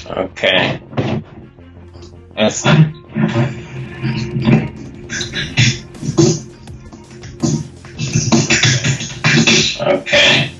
Okay. Yes. Okay.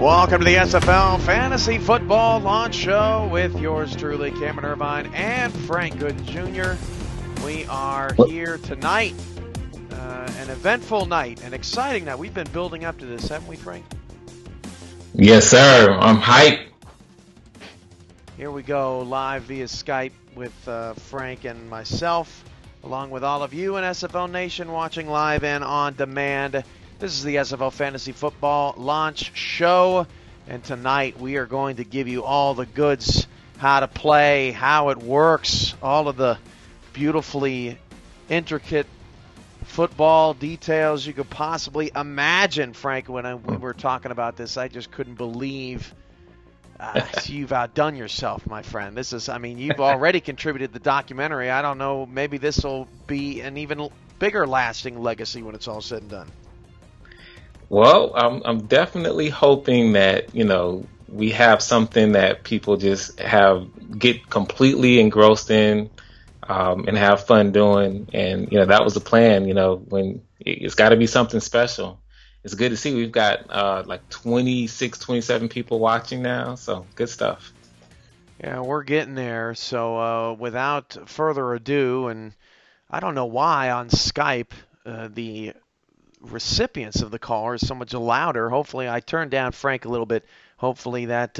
Welcome to the SFL Fantasy Football Launch Show with yours truly, Cameron Irvine and Frank Gooden Jr. We are here tonight. An eventful night, an exciting night. We've been building up to this, haven't we, Frank? Yes, sir. I'm hyped. Here we go, live via Skype with Frank and myself, along with all of you in SFL Nation watching live and on demand. This is the SFL Fantasy Football Launch Show, and tonight we are going to give you all the goods, how to play, how it works, all of the beautifully intricate football details you could possibly imagine. Frank, when we were talking about this, I just couldn't believe you've outdone yourself, my friend. You've already contributed the documentary. I don't know, maybe this will be an even bigger lasting legacy when it's all said and done. Well, I'm definitely hoping that, we have something that people just get completely engrossed in, and have fun doing. And, that was the plan, when it's got to be something special. It's good to see we've got like 26, 27 people watching now. So good stuff. Yeah, we're getting there. So without further ado, and I don't know why on Skype the recipients of the call are so much louder. Hopefully, I turned down Frank a little bit. Hopefully that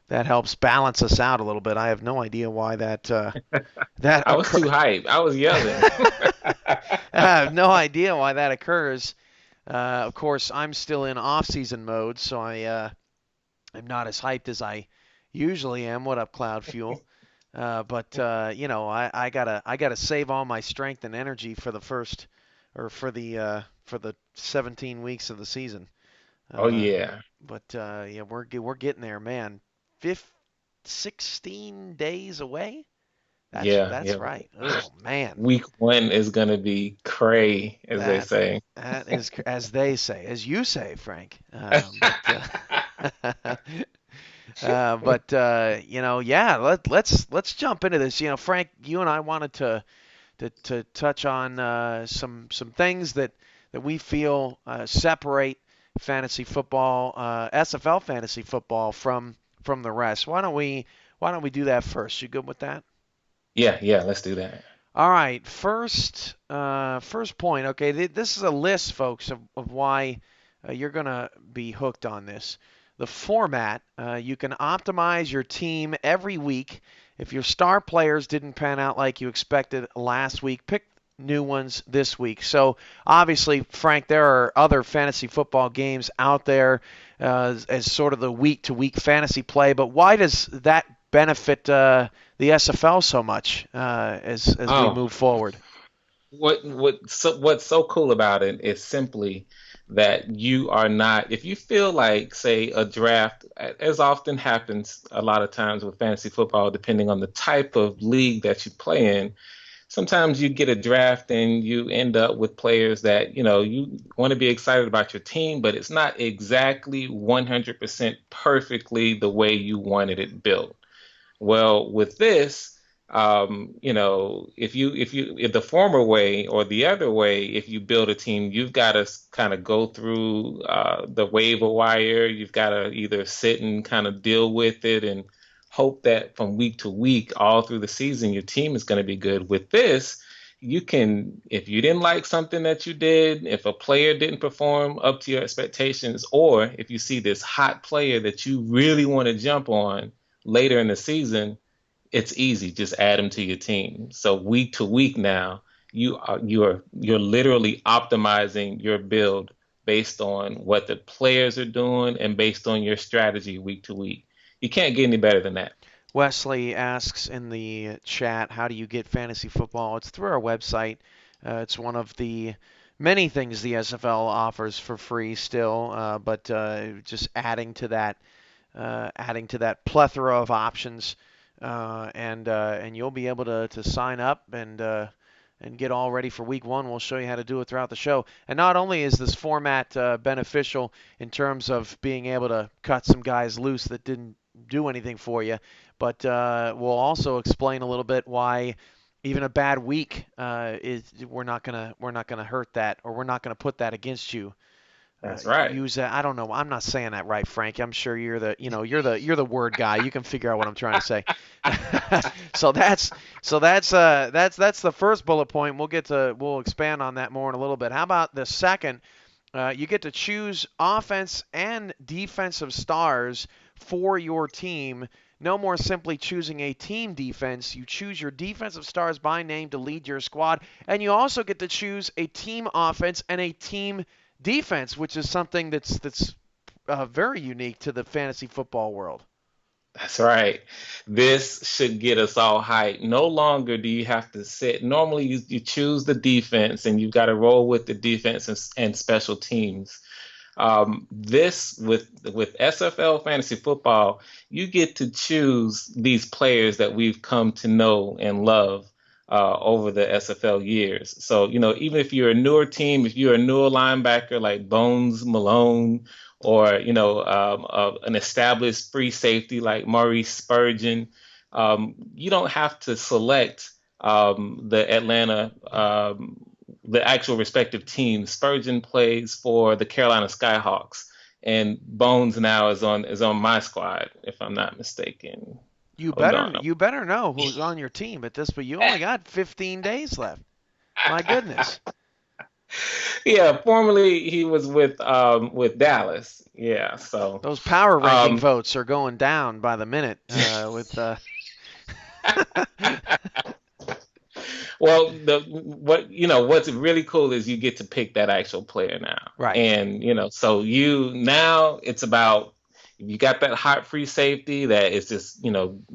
helps balance us out a little bit. I have no idea why that I was too hyped. I was yelling. I have no idea why that occurs. Of course, I'm still in off-season mode, so I'm not as hyped as I usually am. What up, Cloud Fuel? But I gotta save all my strength and energy for the first, or for the 17 weeks of the season. Oh yeah. But yeah, we're getting there, man. 16 days away. That's Yeah. right. Oh man. Week 1 is gonna be cray, as they say. That is, as they say, as you say, Frank. Yeah. Let's jump into this. Frank, you and I wanted to touch on some things that we feel separate fantasy football, SFL fantasy football from the rest. Why don't we do that first? You good with that? Yeah, let's do that. All right, first point. Okay, this is a list, folks, of why you're gonna be hooked on this. The format, you can optimize your team every week. If your star players didn't pan out like you expected last week, pick new ones this week. So obviously, Frank, there are other fantasy football games out there as sort of the week-to-week fantasy play. But why does that benefit the SFL so much as we Oh, move forward? what's so cool about it is simply that you are not, if you feel like, say, a draft, as often happens a lot of times with fantasy football, depending on the type of league that you play in, sometimes you get a draft and you end up with players that, you want to be excited about your team, but it's not exactly 100% perfectly the way you wanted it built. Well, with this, if the former way or the other way, if you build a team, you've got to kind of go through the waiver wire. You've got to either sit and kind of deal with it and hope that from week to week, all through the season, your team is going to be good. With this, you can, if you didn't like something that you did, if a player didn't perform up to your expectations, or if you see this hot player that you really want to jump on later in the season, it's easy. Just add them to your team. So week to week now, you're literally optimizing your build based on what the players are doing and based on your strategy week to week. You can't get any better than that. Wesley asks in the chat, how do you get fantasy football? It's through our website. It's one of the many things the SFL offers for free still, but just adding to that plethora of options, and you'll be able to sign up and get all ready for week 1. We'll show you how to do it throughout the show. And not only is this format beneficial in terms of being able to cut some guys loose that didn't do anything for you, but we'll also explain a little bit why even a bad week is we're not gonna hurt that, or we're not gonna put that against you That's right. use that. I don't know. I'm not saying that right, Frank. I'm sure you're the word guy. You can figure out what I'm trying to say. so that's the first bullet point. We'll expand on that more in a little bit. How about the second? You get to choose offense and defensive stars for your team. No more simply choosing a team defense. You choose your defensive stars by name to lead your squad, and you also get to choose a team offense and a team defense, which is something that's very unique to the fantasy football world. That's right. This should get us all hyped. No longer do you have to sit. Normally, you choose the defense and you've got to roll with the defense and special teams. This with SFL fantasy football, you get to choose these players that we've come to know and love over the SFL years. So, even if you're a newer team, if you're a newer linebacker like Bones Malone, or an established free safety like Maurice Spurgeon, you don't have to select the actual respective team. Spurgeon plays for the Carolina Skyhawks, and Bones now is on my squad, if I'm not mistaken. You Hold better on. you better know who's on your team at this, but you only got 15 days left. My goodness. Yeah, formerly he was with Dallas. Yeah, so Those power ranking um, votes are going down by the minute with well, what's really cool is you get to pick that actual player now, right. and so you now it's about you got that hot free safety that is just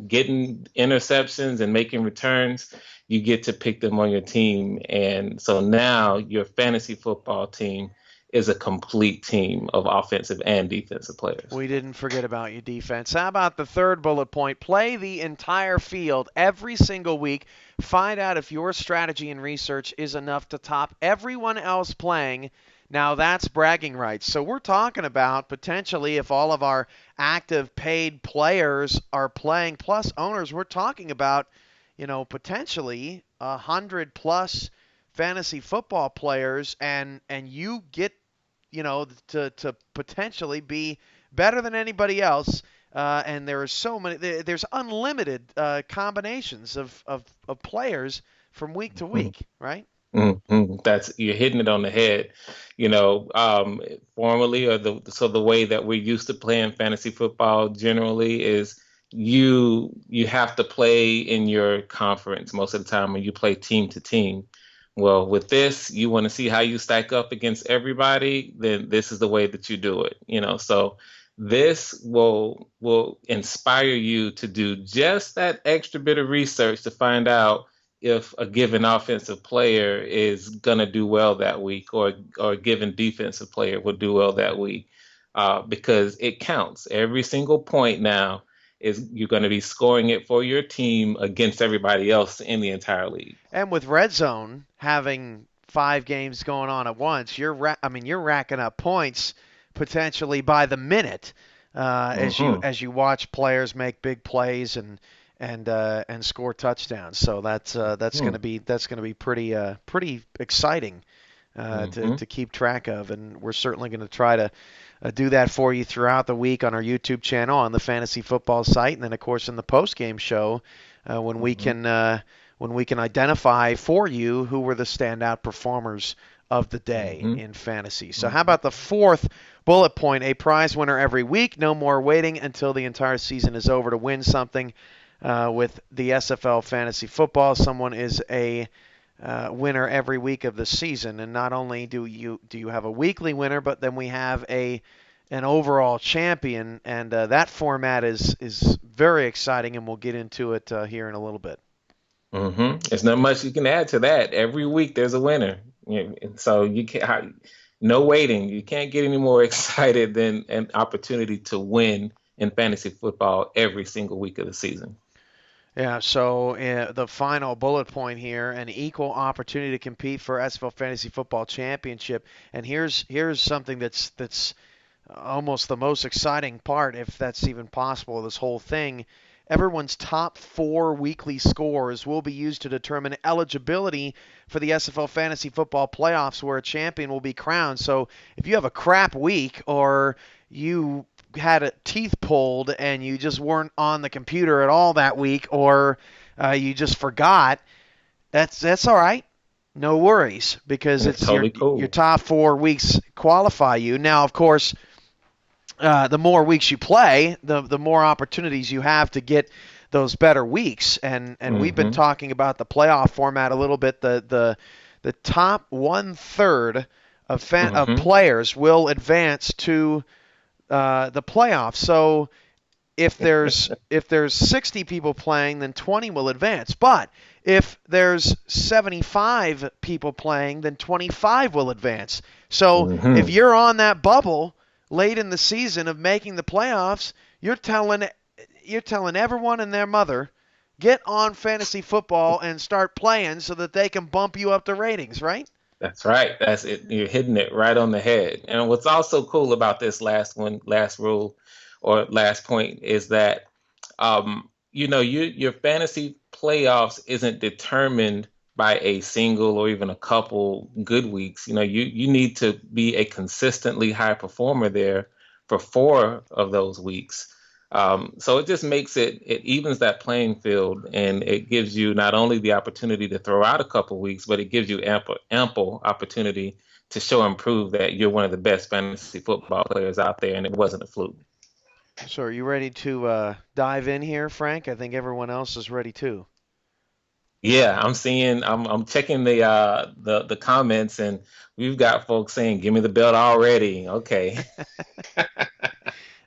getting interceptions and making returns. You get to pick them on your team, and so now your fantasy football team is a complete team of offensive and defensive players. We didn't forget about you, defense. How about the third bullet point? Play the entire field every single week. Find out if your strategy and research is enough to top everyone else playing. Now that's bragging rights. So we're talking about potentially if all of our active paid players are playing, plus owners, we're talking about, potentially 100+ fantasy football players, and you get to potentially be better than anybody else. And there are so many. There's unlimited combinations of players from week to Mhm. week, right? That's you're hitting it on the head. Formally, or the way that we're used to playing fantasy football generally is you have to play in your conference most of the time when you play team to team. Well, with this, you want to see how you stack up against everybody, then this is the way that you do it. So this will inspire you to do just that extra bit of research to find out if a given offensive player is going to do well that week, or a given defensive player will do well that week, because it counts. Every single point now is you're going to be scoring it for your team against everybody else in the entire league. And with Red Zone having 5 games going on at once, you're racking up points potentially by the minute as you watch players make big plays and score touchdowns. So that's going to be pretty exciting to keep track of, and we're certainly going to try to do that for you throughout the week on our YouTube channel, on the Fantasy Football site, and then of course in the post game show when we can identify for you who were the standout performers of the day in fantasy. So how about the fourth bullet point? A prize winner every week. No more waiting until the entire season is over to win something. With the SFL fantasy football, someone is a winner every week of the season, and not only do you have a weekly winner, but then we have an overall champion, and that format is very exciting, and we'll get into it here in a little bit. There's not much you can add to that. Every week there's a winner. So you can't, no waiting. You can't get any more excited than an opportunity to win in fantasy football every single week of the season. Yeah, so the final bullet point here, an equal opportunity to compete for SFL Fantasy Football Championship. And here's something that's almost the most exciting part, if that's even possible, of this whole thing. everyone's top 4 weekly scores will be used to determine eligibility for the SFL Fantasy Football Playoffs, where a champion will be crowned. So if you have a crap week, or you had a teeth pulled and you just weren't on the computer at all that week, or you just forgot, that's all right. No worries, because It's it's your totally cool. top 4 weeks qualify you. Now, of course, the more weeks you play, the more opportunities you have to get those better weeks. And we've been Hmm. talking about the playoff format a little bit. The top 1/3 of Hmm. players will advance to the playoffs. So if there's 60 people playing, then 20 will advance. But if there's 75 people playing, then 25 will advance. So if Hmm. you're on that bubble late in the season of making the playoffs, you're telling everyone and their mother, get on fantasy football and start playing so that they can bump you up the ratings, right? That's right. That's it. You're hitting it right on the head. And what's also cool about this last rule or last point is that your fantasy playoffs isn't determined by a single or even a couple good weeks. You need to be a consistently high performer there for 4 of those weeks. So it just it evens that playing field, and it gives you not only the opportunity to throw out a couple weeks, but it gives you ample opportunity to show and prove that you're one of the best fantasy football players out there, and it wasn't a fluke. So are you ready to dive in here, Frank? I think everyone else is ready too. Yeah, I'm checking the comments, and we've got folks saying, "Give me the belt already." Okay.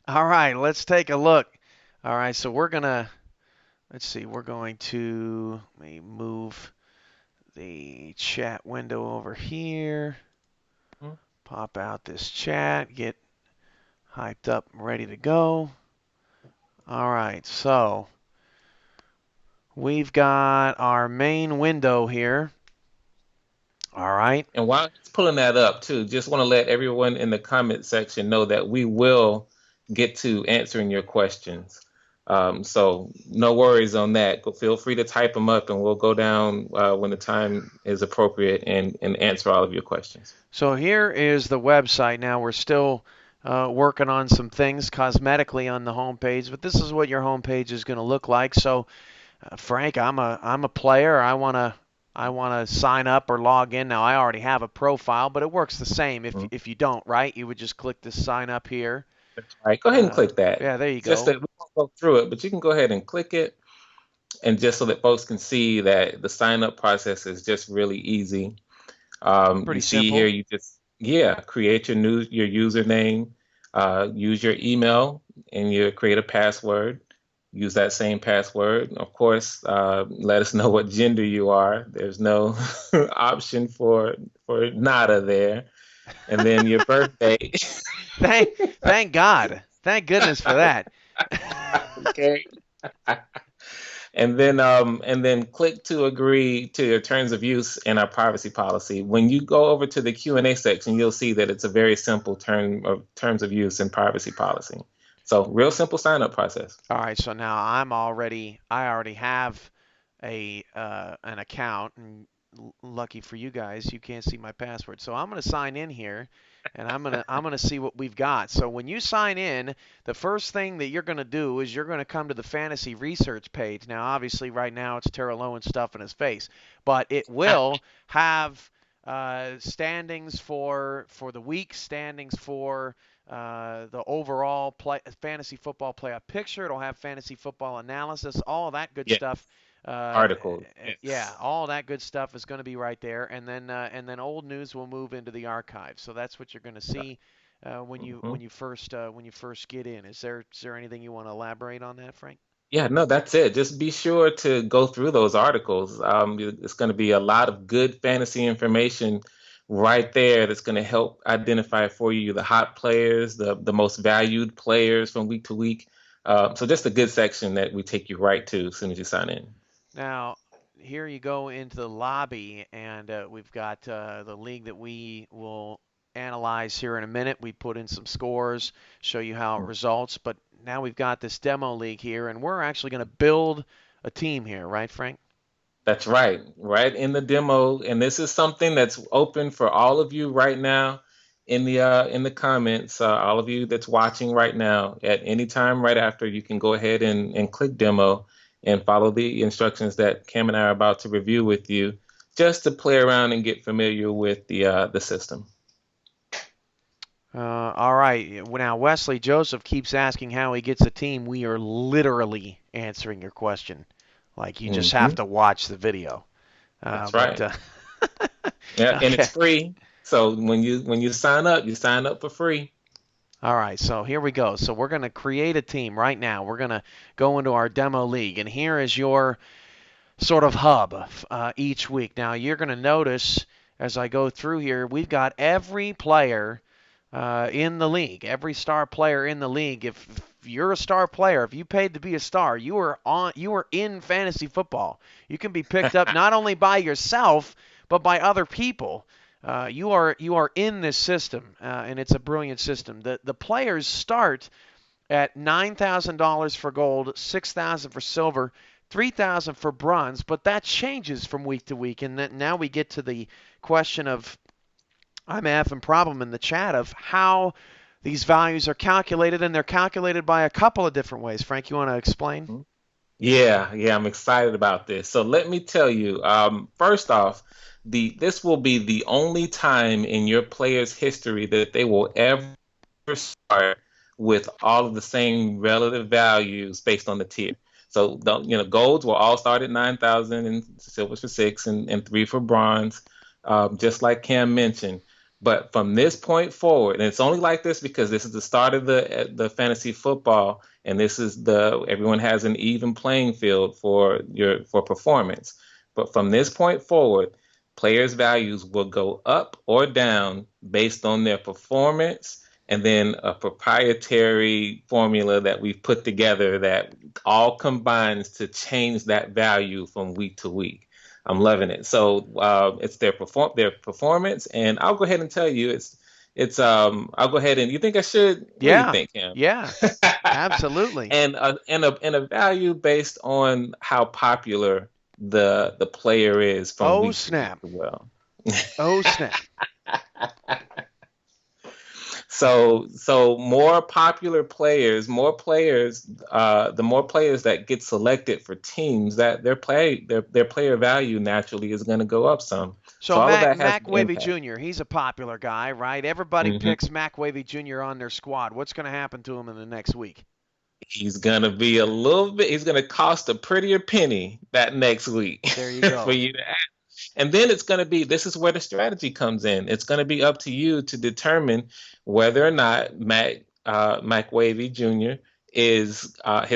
All right, let's take a look. All right, so let's see, we're going to, let me move the chat window over here, pop out this chat, get hyped up, ready to go. All right, so we've got our main window here. All right. And while he's pulling that up too, just want to let everyone in the comment section know that we will get to answering your questions. So no worries on that. Feel free to type them up, and we'll go down when the time is appropriate and answer all of your questions. So here is the website. Now we're still working on some things cosmetically on the homepage, but this is what your homepage is going to look like. So Frank, I'm a player. I wanna sign up or log in. Now I already have a profile, but it works the same Mhm. if you don't, right? You would just click this sign up here. All right, go ahead and click that. Yeah, there you Just go. that we won't go through it, but you can go ahead and click it, and just so that folks can see that the sign up process is just really easy. You Pretty see here, simple. you just, yeah, create your username, use your email, and you create a password. Use that same password. Of course, let us know what gender you are. There's no option for nada there. And then your birthday. thank thank God. Thank goodness for that. Okay. And then click to agree to your terms of use in our privacy policy. When you go over to the Q&A section, you'll see that it's a very simple terms of use and privacy policy. So real simple sign up process. All right, so now I already have a an account, and lucky for you guys, you can't see my password. So I'm going to sign in here, and I'm going to see what we've got. So when you sign in, the first thing that you're going to do is you're going to come to the fantasy research page. Now, obviously, right now it's Terrell Owens stuff in his face, but it will have standings for the week, standings for the overall fantasy football playoff picture. It'll have fantasy football analysis, all that good Yes. stuff. Uh, Article. yeah, Yes. all that good stuff is going to be right there, and then old news will move into the archive. So that's what you're going to see Mhm. when you first get in. Is there anything you want to elaborate on that, Frank? Yeah, no, that's it. Just be sure to go through those articles. It's going to be a lot of good fantasy information right there that's going to help identify for you the hot players, the most valued players from week to week. So just a good section that we take you right to as soon as you sign in. Now, here you go into the lobby, and we've got the league that we will analyze here in a minute. We put in some scores, show you how it results. But now we've got this demo league here, and we're actually going to build a team here, right, Frank? That's right, right in the demo, and this is something that's open for all of you right now in the comments. All of you that's watching right now, at any time right after, you can go ahead and click demo and follow the instructions that Cam and I are about to review with you, just to play around and get familiar with the system. All right. Now, Wesley Joseph keeps asking how he gets a team. We are literally answering your question. Like, you just have Hmm. to watch the video. That's But right. Yeah, and it's okay. free. So when you sign up for free. All right, so here we go. So we're going to create a team right now. We're going to go into our demo league, and here is your sort of hub each week. Now, you're going to notice as I go through here, we've got every player in the league, every star player in the league. If you're a star player, if you paid to be a star, you are in fantasy football. You can be picked up not only by yourself but by other people. You are in this system, and it's a brilliant system. The players start at $9,000 for gold, $6,000 for silver, $3,000 for bronze, but that changes from week to week. And then now we get to the question of I'm having problem in the chat of how these values are calculated, and they're calculated by a couple of different ways. Frank, you want to explain? Yeah, I'm excited about this. So let me tell you, first off, this will be the only time in your player's history that they will ever start with all of the same relative values based on the tier. So golds will all start at 9,000 and silvers for six and three for bronze, just like Cam mentioned. But from this point forward, and it's only like this because this is the start of the fantasy football, and this is everyone has an even playing field for performance. But from this point forward, players' values will go up or down based on their performance, and then a proprietary formula that we've put together that all combines to change that value from week to week. I'm loving it. So it's their performance, and I'll go ahead and tell you it's I'll go ahead and you think I should? What do you Yeah, think, Cam? yeah, absolutely. And a value based on how popular the player is from Oh week to week snap! as well. Oh snap! So more popular players, the more players that get selected for teams, that their player value naturally is going to go up some. So So all of that has Mac an Wavy impact. Jr. He's a popular guy, right? Everybody Hmm. picks Mac Wavy Jr. on their squad. What's going to happen to him in the next week? He's gonna be a little bit. He's gonna cost a prettier penny that next week There you for go. you to add. And then it's going to be, this is where the strategy comes in. It's going to be up to you to determine whether or not Mac Wavy Jr. his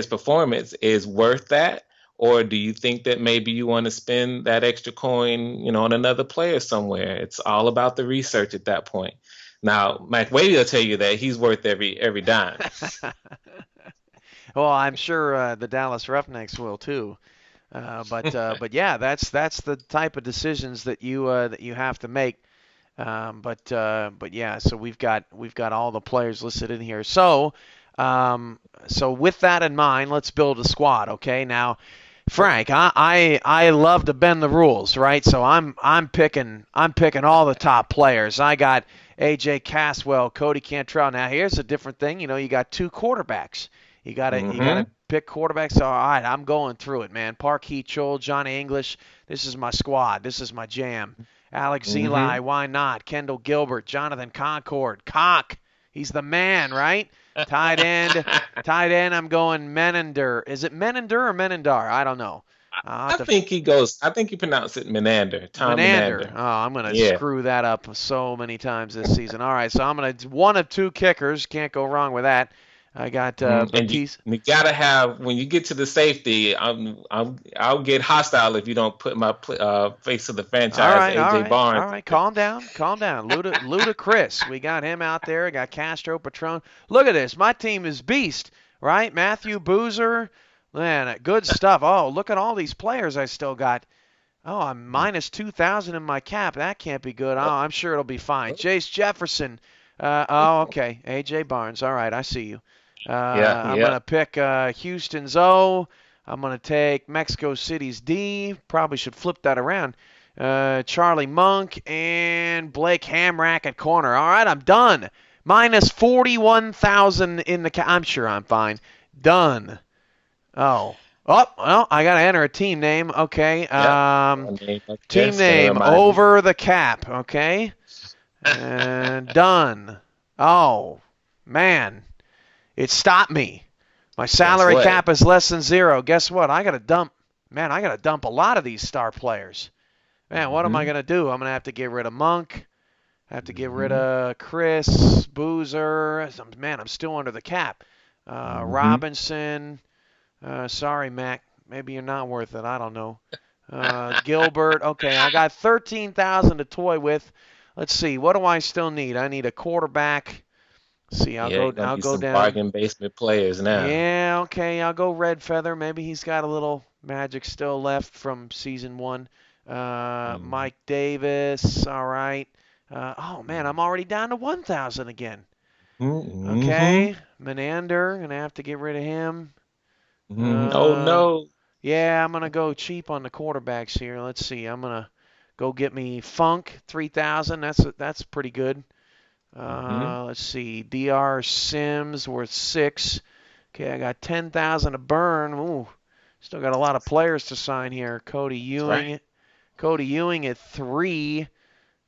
performance is worth that, or do you think that maybe you want to spend that extra coin, on another player somewhere? It's all about the research at that point. Now, Mac Wavy will tell you that he's worth every dime. Well, I'm sure the Dallas Roughnecks will too. But yeah, that's the type of decisions that you have to make. But yeah, so we've got all the players listed in here. So with that in mind, let's build a squad. Okay, now, Frank, I love to bend the rules, right? So I'm picking all the top players. I got AJ Caswell, Cody Cantrell. Now here's a different thing. You got two quarterbacks. You gotta Hmm. pick quarterbacks. All right, I'm going through it, man. Park Hee-Chul, Johnny English. This is my squad. This is my jam. Alex Zeli, Hmm. why not? Kendall Gilbert, Jonathan Concord, Conk. He's the man, right? Tight end, tight end. I'm going Menender. Is it Menender or Menendar? I don't know. I'll have I to think he goes. I think you pronounce it Menander, Tom Menander. Menander. Oh, I'm gonna Yeah. screw that up so many times this season. All right, so I'm gonna one of two kickers. Can't go wrong with that. I got And Batiste. you gotta have when you get to the safety. I'll get hostile if you don't put my face of the All franchise, right, all AJ right, all Barnes. right. Calm down, calm down. Ludacris. We got him out there. I got Castro Patron. Look at this. My team is beast, right? Matthew Boozer. Man, good stuff. Oh, look at all these players I still got. Oh, I'm minus 2,000 in my cap. That can't be good. Oh, Oh, I'm sure it'll be fine. oh, Jace Jefferson. Oh, okay. AJ Barnes. All right, I see you. yeah, I'm yeah. gonna pick Houston's O. I'm gonna take Mexico City's D. Probably should flip that around. Charlie Monk and Blake Hamrack at corner. All right, I'm done. Minus 41,000 in the cap. I'm sure I'm fine. Done. Oh. Oh, well, I got to enter a team name. Okay. Yep. One name up there Team is going to name remind me. over the cap. Okay. And done. Oh, man. It stopped me. My Guess salary what? cap is less than zero. Guess what? I got to dump. Man, I got to dump a lot of these star players. Man, what am I Hmm. going to do? I'm going to have to get rid of Monk. I have to get rid Hmm. of Chris, Boozer. Man, I'm still under the cap. Hmm. Robinson. Sorry, Mac. Maybe you're not worth it. I don't know. Gilbert. Okay, I got 13,000 to toy with. Let's see. What do I still need? I need a quarterback. Let's see. I'll Yeah, go. you're gonna I'll need go some down. bargain basement players now. Yeah. Okay. I'll go Red Feather. Maybe he's got a little magic still left from season one. Hmm. Mike Davis. All right. Oh man, I'm already down to 1,000 again. Hmm. Okay. Menander. Gonna have to get rid of him. Hmm. Oh Um, no. Yeah, I'm gonna go cheap on the quarterbacks here. Let's see. I'm gonna go get me Funk 3,000. That's pretty good. Hmm. Let's see. Dr. Sims worth 6. Okay, I got 10,000 to burn. Ooh, still got a lot of players to sign here. Cody That's right. Ewing. Cody Ewing at 3.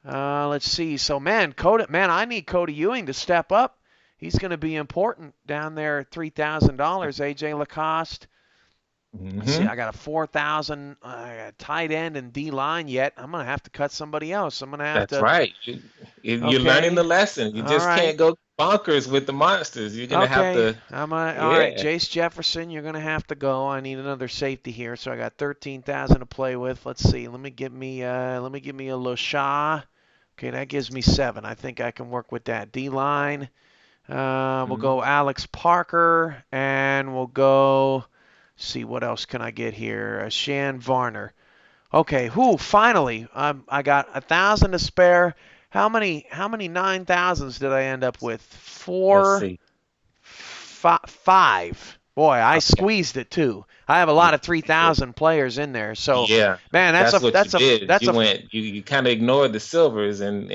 Let's see. So man, I need Cody Ewing to step up. He's going to be important down there at $3,000. AJ Lacoste. Let's see, Hmm. I got a 4,000 tight end and D line yet. I'm gonna have to cut somebody else. I'm gonna have That's to. right. You're learning the Okay, lesson. You all just right, can't go bonkers with the monsters. You're gonna have okay. to. All right, Yeah. Jace Jefferson, you're gonna have to go. I need another safety here, so I got 13,000 to play with. Let's see. Let me give me a LaShaw. Okay, that gives me 7. I think I can work with that. D line. We'll Mhm. go Alex Parker, and we'll go. See what else can I get here? Shan Varner. Okay, whoo, finally, I got 1,000 to spare. How many 9,000s did I end up with? Let's Four, see. five. Boy, I Okay. squeezed it too. I have a Yeah. lot of You did. 3,000 players in there. So, Yeah. man, that's That's a what you that's a did. that's You a went. You kind of ignored the silvers, and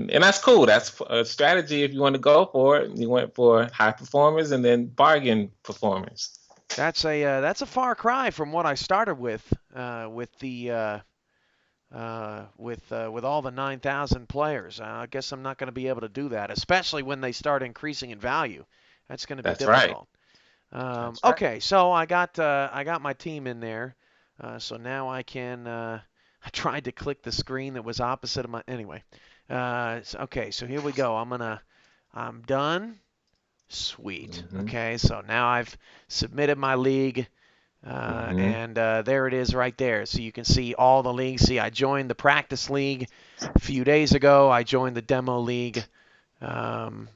that's cool. That's a strategy if you want to go for it. You went for high performers and then bargain performers. that's a far cry from what I started with the with all the 9,000 players. I guess I'm not going to be able to do that, especially when they start increasing in value. That's going to be That's right. difficult. That's right. Okay, so I got my team in there. So now I can. I tried to click the screen that was opposite of my. Anyway. Okay, so here we go. I'm done. Sweet. Hmm. Okay, so now I've submitted my league. Hmm. And there it is right there. So you can see all the leagues. See, I joined the practice league a few days ago. I joined the demo league um,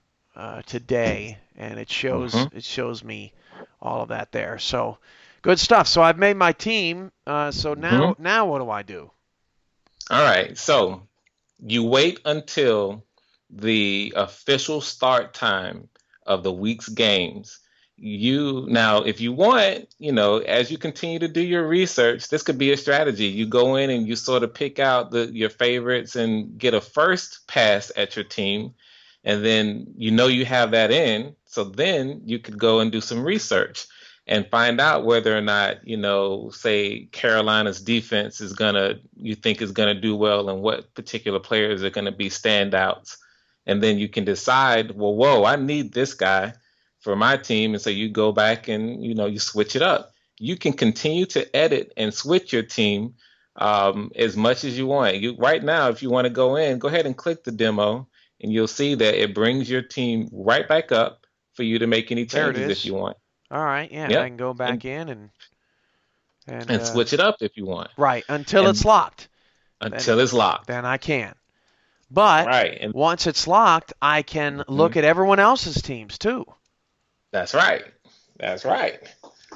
today, and it shows Hmm. it shows me all of that there. So good stuff. So I've made my team. So Hmm. now what do I do? All right. So you wait until the official start time of the week's games. You now, if you want, as you continue to do your research, this could be a strategy. You go in and you sort of pick out your favorites and get a first pass at your team, and then you have that in. So then you could go and do some research and find out whether or not, say Carolina's defense you think is gonna do well and what particular players are gonna be standouts. And then you can decide, well, whoa, I need this guy for my team. And so you go back and, you switch it up. You can continue to edit and switch your team as much as you want. Right now, if you want to go in, go ahead and click the demo, and you'll see that it brings your team right back up for you to make any There it changes if is. you want. All right, yeah, and I Yep. can go back And in and and switch it up if you want. right until it's And locked. Then until it's locked. then I can. But Right. And once it's locked, I can mhm, look at everyone else's teams too. that's right. That's right.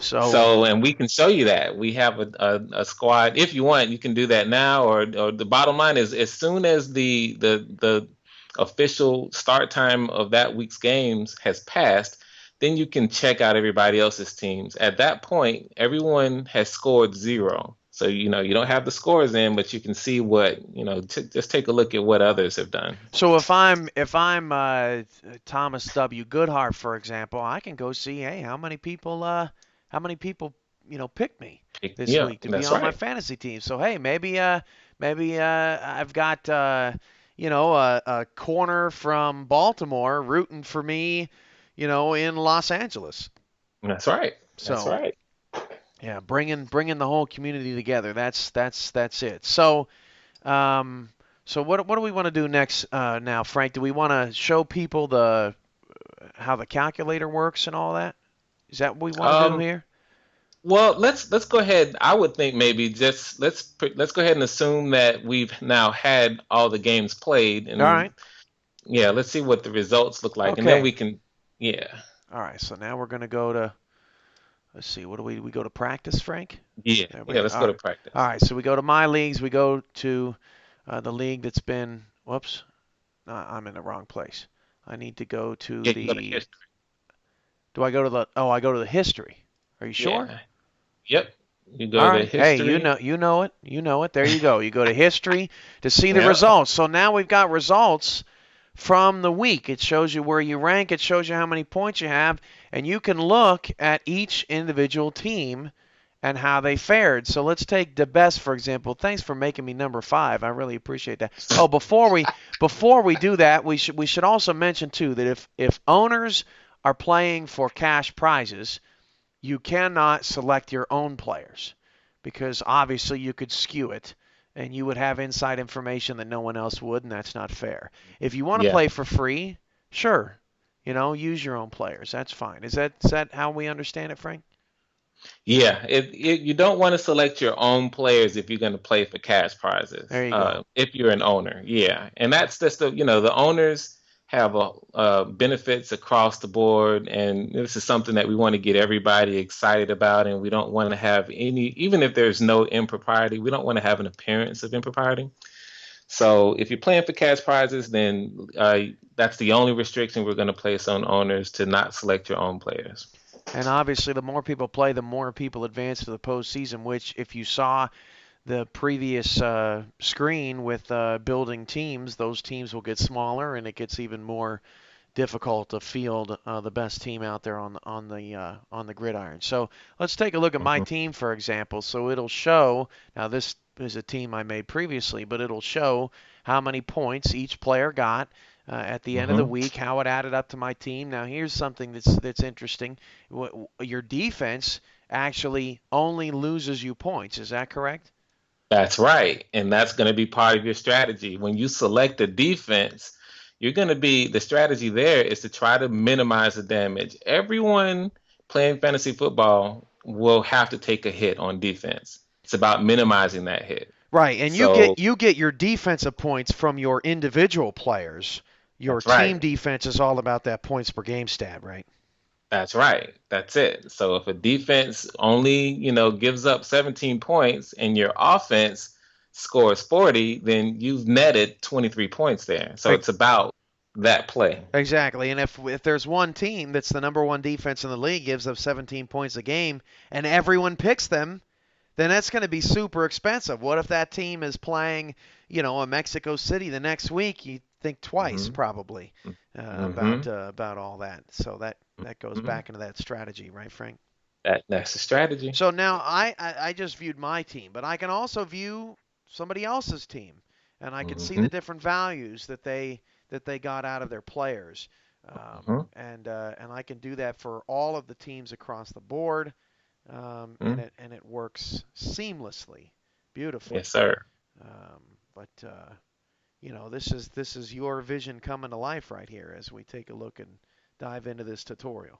So, So, and we can show you that. We have a squad. If you want, you can do that now. Or the bottom line is, as soon as the official start time of that week's games has passed, then you can check out everybody else's teams. At that point, everyone has scored zero. So, you don't have the scores in, but you can see what, just take a look at what others have done. so if I'm Thomas W. Goodhart, for example, I can go see, hey, how many people picked me this Yeah, week to be that's on my right. fantasy team. So hey, maybe I've got a corner from Baltimore rooting for me, in Los Angeles. That's right. That's So right. yeah, bringing the whole community together. That's it. Um, so what do we want to do next now, Frank? Do we want to show people the how the calculator works and all that? Is that what we want to do Um, here? Well, let's go ahead. I would think maybe just let's go ahead and assume that we've now had all the games played, All right. and yeah, let's see what the results look like, and then Okay. we can, yeah, All right. So now we're going to go to, let's see, what do we go to practice, Frank? yeah, There we yeah. are. Let's All go to right. All practice. right. So we go to my leagues. We go to the league that's been, whoops, I'm in the wrong place. I need to go to Yeah, you go to the, history. do I go to the, oh, I go to the history. Are you sure? Yeah, yep. You All go to right. Hey, you history. know, you know it. You know it. There you go. You go to history to see the Yeah. results. So now we've got results from the week. It shows you where you rank. It shows you how many points you have, and you can look at each individual team and how they fared. So let's take the best for example. Thanks for making me number 5. I really appreciate that. Oh, before we do that, we should also mention too that if owners are playing for cash prizes, you cannot select your own players because obviously you could skew it and you would have inside information that no one else would, and that's not fair. If you want to Yeah. play for free, sure, use your own players. That's fine. Is that how we understand it, Frank? Yeah, you don't want to select your own players if you're going to play for cash prizes. There you go. If you're an owner, yeah, and that's just the owners have benefits across the board, and this is something that we want to get everybody excited about, and we don't want to have any, even if there's no impropriety, we don't want to have an appearance of impropriety. So if you're playing for cash prizes, then that's the only restriction we're going to place on owners to not select your own players. And obviously, the more people play, the more people advance to the postseason. Which, if you saw the previous screen with building teams, those teams will get smaller, and it gets even more difficult to field the best team out there on the gridiron. So let's take a look at my Mhm. team, for example. So it'll show. Now this is a team I made previously, but it'll show how many points each player got at the end of the Mhm. week, how it added up to my team. Now here's something that's interesting. Your defense actually only loses you points. Is that correct? That's right. And that's going to be part of your strategy. When you select a defense, the strategy there is to try to minimize the damage. Everyone playing fantasy football will have to take a hit on defense. It's about minimizing that hit. Right, and you get So you get your defensive points from your individual players. Your that's team right. defense is all about that points per game stat, right? That's right. That's it. So if a defense only, gives up 17 points and your offense scores 40, then you've netted 23 points there. So E- it's about that play. Exactly. And if there's one team that's the number one defense in the league gives up 17 points a game and everyone picks them, then that's going to be super expensive. What if that team is playing, a Mexico City the next week? You think twice Hmm. probably Hmm. about all that. So that goes Hmm. back into that strategy, right, Frank? That's the strategy. So now I just viewed my team, but I can also view somebody else's team, and I can see Hmm. the different values that they got out of their players, Hmm. and I can do that for all of the teams across the board, and it works seamlessly, Yes, beautifully. sir. But this is your vision coming to life right here as we take a look and dive into this tutorial.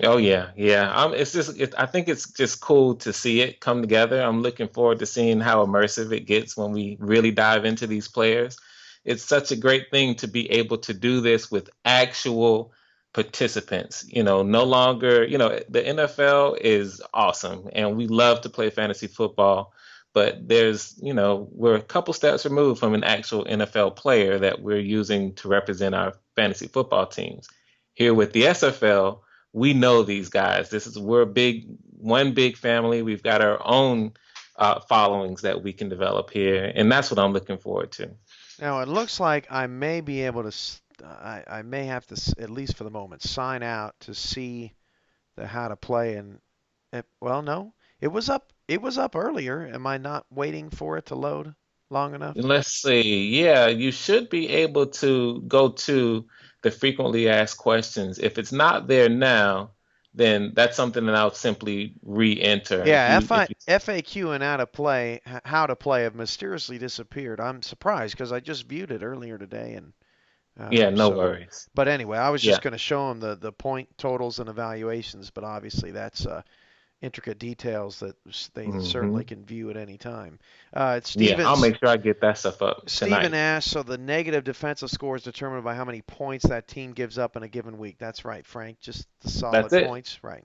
Oh yeah, yeah. I think it's just cool to see it come together. I'm looking forward to seeing how immersive it gets when we really dive into these players. It's such a great thing to be able to do this with actual participants. No longer, the NFL is awesome and we love to play fantasy football, but we're a couple steps removed from an actual NFL player that we're using to represent our fantasy football teams. Here with the SFL, we know these guys. We're one big family. We've got our own followings that we can develop here, and that's what I'm looking forward to. Now it looks like I may be able to. I may have to, at least for the moment, sign out to see the how to play. And well, no, it was up. It was up earlier. Am I not waiting for it to load long enough? Let's see. Yeah, you should be able to go to the frequently asked questions. If it's not there now, then that's something that I'll simply re-enter. Yeah, If you, FAQ and how to play have mysteriously disappeared. I'm surprised because I just viewed it earlier today, and yeah, no so. worries. But anyway, I was just Yeah. going to show him the point totals and evaluations, but obviously that's intricate details that they hmm certainly can view at any time. Yeah, I'll make sure I get that stuff up Steven tonight. asks, so the negative defensive score is determined by how many points that team gives up in a given week. That's right, Frank. Just the That's solid it. points. Right.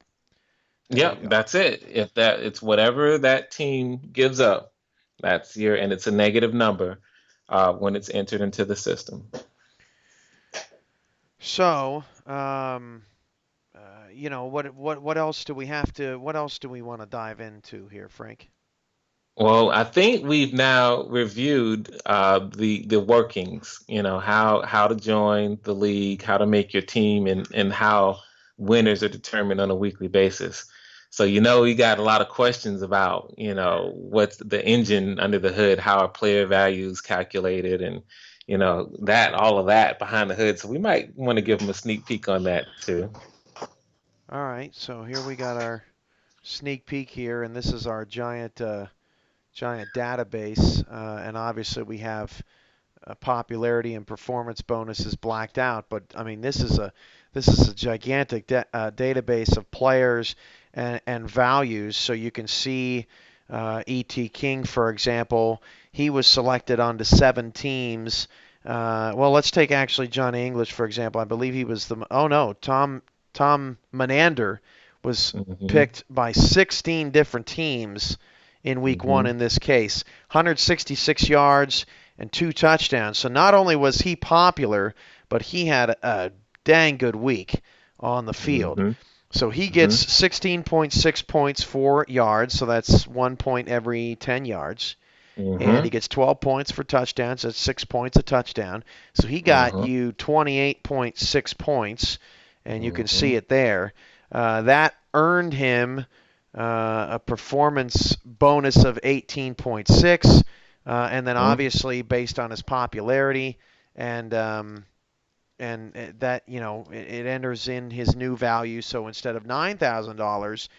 There you Yep, go. that's it. If that it's whatever that team gives up, and it's a negative number when it's entered into the system. So, what else do we have to? What else do we want to dive into here, Frank? Well, I think we've now reviewed the workings, how to join the league, how to make your team, and how winners are determined on a weekly basis. So, we got a lot of questions about, what's the engine under the hood, how are player values calculated, and that all of that behind the hood. So we might want to give them a sneak peek on that too. All right. So here we got our sneak peek here, and this is our giant database, and obviously we have popularity and performance bonuses blacked out. But I mean, this is a gigantic database of players and values. So you can see E.T. King, for example, he was selected onto 7 teams. Well, let's take actually Johnny English for example. I believe he was the. Oh no, Tom Menander was hmm picked by 16 different teams in week one hmm in this case. 166 yards and 2 touchdowns. So not only was he popular, but he had a dang good week on the field. hmm So he gets hmm 16.6 points for yards, so that's 1 point every 10 yards. And he hmm gets 12 points for touchdowns, that's 6 points a touchdown. So he got hmm you 28.6 points, and you can see hmm it there. That earned him a performance bonus of 18.6, and then hmm obviously based on his popularity and that it enters in his new value. So instead of $9,000,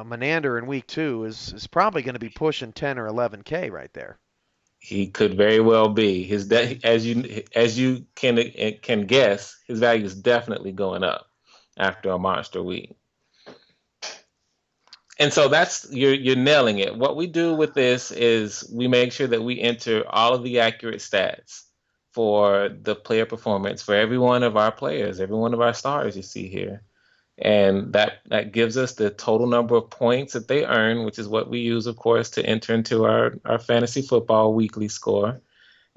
Menander in week two is probably going to be pushing 10 or 11K right there. He could very well be. As you can guess, his value is definitely going up after a monster week. And so that's you're nailing it. What we do with this is we make sure that we enter all of the accurate stats for the player performance for every one of our players, every one of our stars you see here. And that gives us the total number of points that they earn, which is what we use, of course, to enter into our fantasy football weekly score.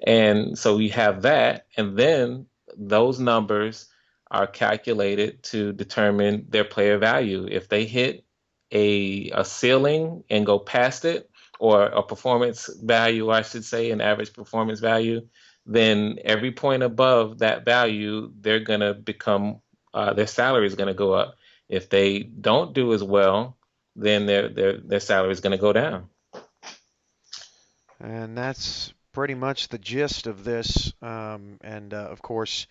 And so we have that, and then those numbers are calculated to determine their player value. If they hit a ceiling and go past it, or a performance value, I should say, an average performance value, then every point above that value, they're going to become their salary is going to go up. If they don't do as well, then their salary is going to go down. And that's pretty much the gist of this. And of course,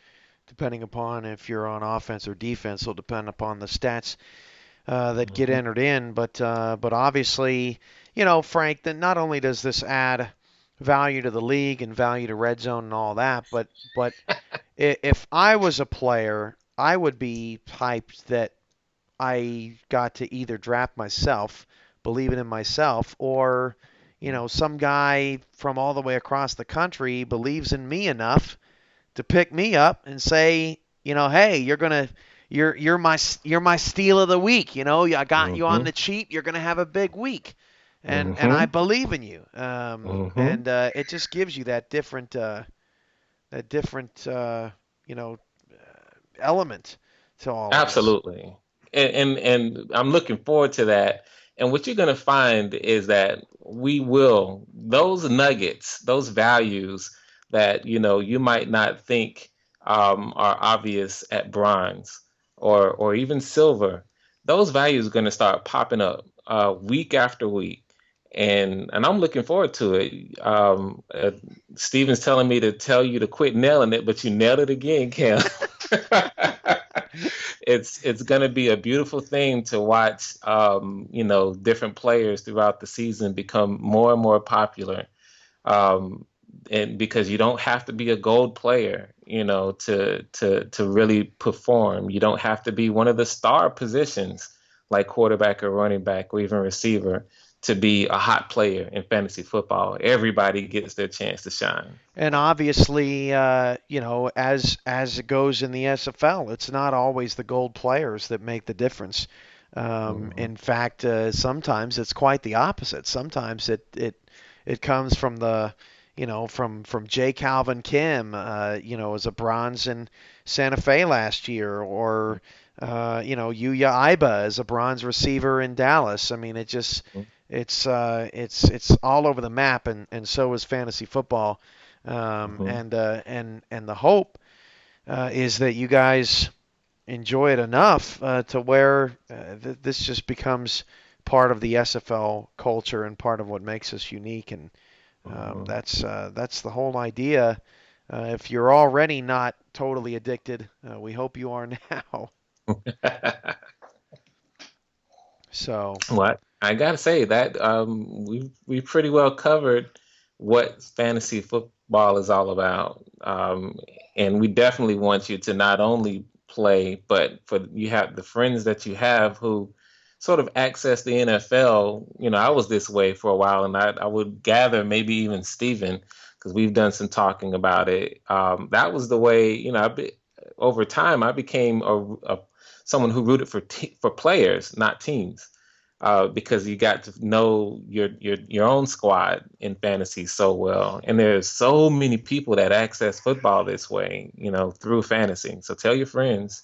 depending upon if you're on offense or defense, will depend upon the stats that get Mhm. entered in. But obviously, Frank, that not only does this add value to the league and value to red zone and all that, but if I was a player, I would be hyped that I got to either draft myself, believe it in myself, or some guy from all the way across the country believes in me enough to pick me up and say, hey, you're my steal of the week. I got you on Mm-hmm. the cheap. You're gonna have a big week, and I Mm-hmm. believe in you. Mm-hmm. And it just gives you that different you know element to all of this. Absolutely. And I'm looking forward to that. And what you're going to find is that we will, those nuggets, those values that, you might not think are obvious at bronze or even silver, those values are going to start popping up week after week. And I'm looking forward to it. Steven's telling me to tell you to quit nailing it, but you nailed it again, Cam. It's going to be a beautiful thing to watch, different players throughout the season become more and more popular. Um, and because you don't have to be a gold player, to really perform. You don't have to be one of the star positions like quarterback or running back or even receiver to be a hot player in fantasy football. Everybody gets their chance to shine. And obviously, as it goes in the SFL, it's not always the gold players that make the difference. Mhm. In fact, sometimes it's quite the opposite. Sometimes it comes from from J. Calvin Kim, as a bronze in Santa Fe last year, or Yuya Iba as a bronze receiver in Dallas. I mean, it's all over the map, and so is fantasy football. Mhm. And the hope is that you guys enjoy it enough to where this just becomes part of the SFL culture and part of what makes us unique. And Mhm. that's the whole idea. If you're already not totally addicted, we hope you are now. So What I gotta say that we pretty well covered what fantasy football is all about, and we definitely want you to not only play, but for you have the friends that you have who sort of access the NFL. I was this way for a while, and I would gather maybe even Steven, because we've done some talking about it. That was the way, over time I became someone who rooted for players, not teams, because you got to know your own squad in fantasy so well. And there's so many people that access football this way, through fantasy. So tell your friends,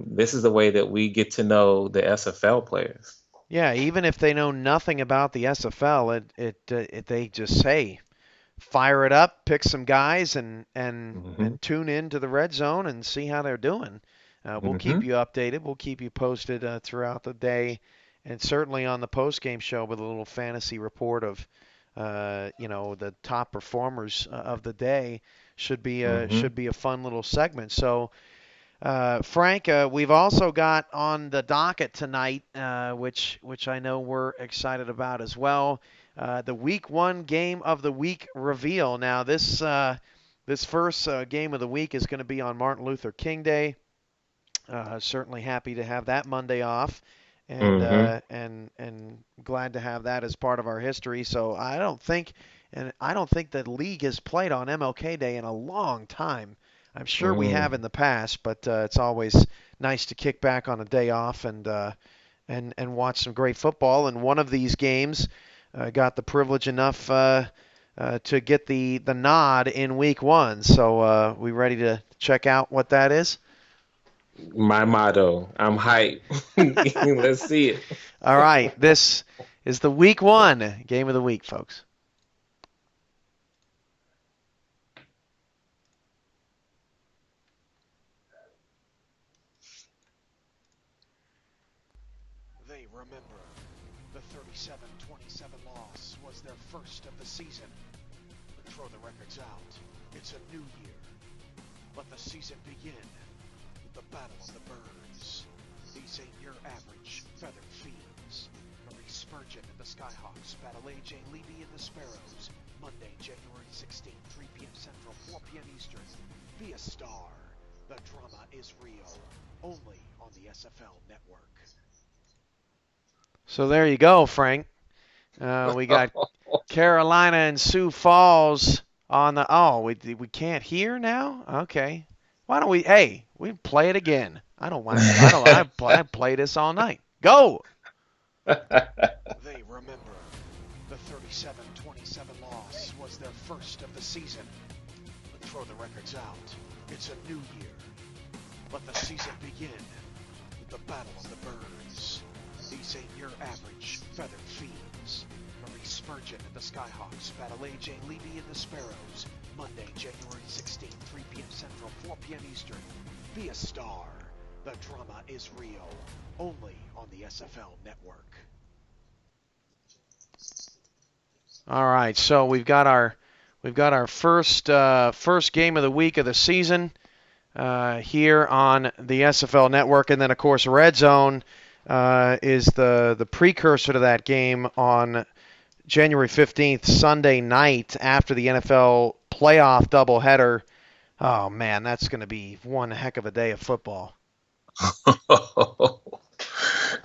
this is the way that we get to know the SFL players. yeah, even if they know nothing about the SFL, they just say fire it up, pick some guys, Hmm. and tune in to the red zone and see how they're doing. We'll keep Hmm. you updated. We'll keep you posted throughout the day, and certainly on the post game show with a little fantasy report of, the top performers of the day. Hmm. Should be a fun little segment. So Frank, we've also got on the docket tonight, which I know we're excited about as well. The Week One Game of the Week reveal. Now, this first game of the week is going to be on Martin Luther King Day. Certainly happy to have that Monday off, Hmm. and glad to have that as part of our history. So I don't think the league has played on MLK Day in a long time. I'm sure we have in Hmm. the past, but it's always nice to kick back on a day off and watch some great football. And one of these games got the privilege enough to get the nod in Week One. So we ready to check out what that is? My motto, I'm hype. Let's see it. All right, this is the Week One game of the week, folks. They remember the 37-27 loss was their first of the season. But throw the records out. It's a new year. Let the season begin with the Battle of the Birds. These ain't your average feathered fiends. Marie Spurgeon and the Skyhawks battle AJ Levy and the Sparrows. Monday, January 16th, 3 p.m. Central, 4 p.m. Eastern. Via Star. The drama is real. Only on the SFL Network. So there you go, Frank. We got Carolina and Sioux Falls on the. Oh, we can't hear now. Okay. Why don't we? Hey, we play it again. I don't mind. I don't. I play this all night. Go. They remember the 37-27 loss was their first of the season. But throw the records out. It's a new year. Let the season begin with the Battle of the Birds. These ain't your average feathered fiends. Maurice Spurgeon and the Skyhawks battle A.J. Levy and the Sparrows. Monday, January 16th, 3 p.m. Central, 4 p.m. Eastern. Be a star. The drama is real. Only on the SFL Network. All right, so we've got our first game of the week of the season here on the SFL Network, and then of course Red Zone is the precursor to that game on January 15th, Sunday night after the NFL playoff doubleheader. Oh man, that's going to be one heck of a day of football.